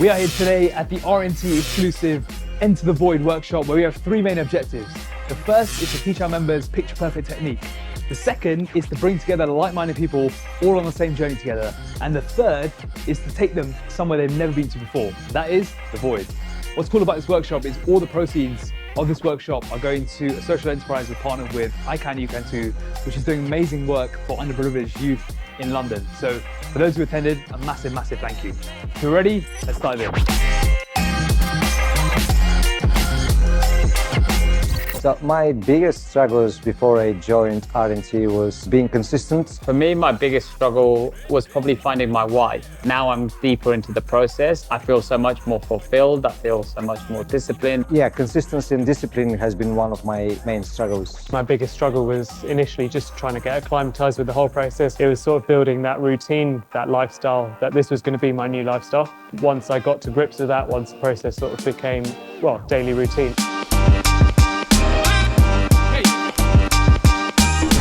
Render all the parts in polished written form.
We are here today at the RNT exclusive Enter the Void workshop where we have three main objectives. The first is to teach our members picture perfect technique. The second is to bring together like-minded people all on the same journey together. And the third is to take them somewhere they've never been to before. That is the Void. What's cool about this workshop is all the proceeds of this workshop are going to a social enterprise we've partnered with, I Can, You Can Too, which is doing amazing work for underprivileged youth in London. So for those who attended, a massive, massive thank you. If you're ready, let's dive in. So my biggest struggles before I joined RNT was being consistent. For me, my biggest struggle was probably finding my why. Now I'm deeper into the process. I feel so much more fulfilled. I feel so much more disciplined. Yeah, consistency and discipline has been one of my main struggles. My biggest struggle was initially just trying to get acclimatized with the whole process. It was sort of building that routine, that lifestyle, that this was going to be my new lifestyle. Once I got to grips with that, once the process sort of became, well, daily routine.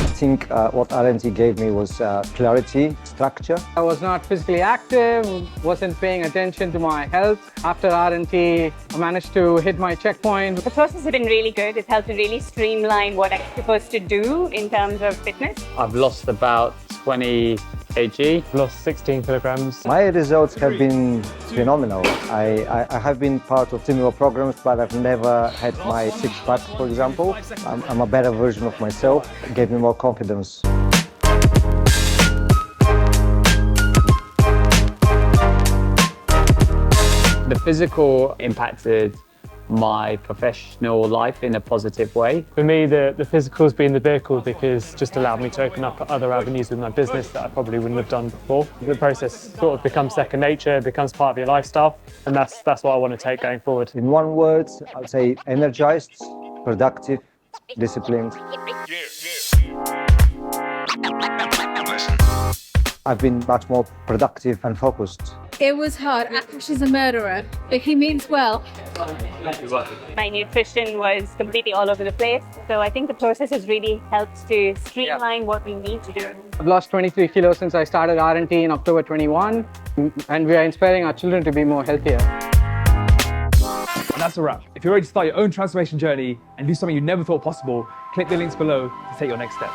I think what RNT gave me was clarity, structure. I was not physically active, wasn't paying attention to my health. After RNT, I managed to hit my checkpoint. The process has been really good. It's helped to really streamline what I'm supposed to do in terms of fitness. I've lost about 20 kg. Lost 16 kilograms. My results have been phenomenal. I have been part of similar programs, but I've never had my six-pack, for example. I'm a better version of myself. It gave me more confidence. The physical impacted my professional life in a positive way. For me, the physical's been the vehicle because it just allowed me to open up other avenues with my business that I probably wouldn't have done before. The process sort of becomes second nature, it becomes part of your lifestyle, and that's what I want to take going forward. In one word, I would say energized, productive, disciplined. I've been much more productive and focused. It was hard. Ash is a murderer, but he means well. My nutrition was completely all over the place. So I think the process has really helped to streamline what we need to do. I've lost 23 kilos since I started RNT in October 21, and we are inspiring our children to be more healthier. And that's a wrap. If you're ready to start your own transformation journey and do something you never thought possible, click the links below to take your next step.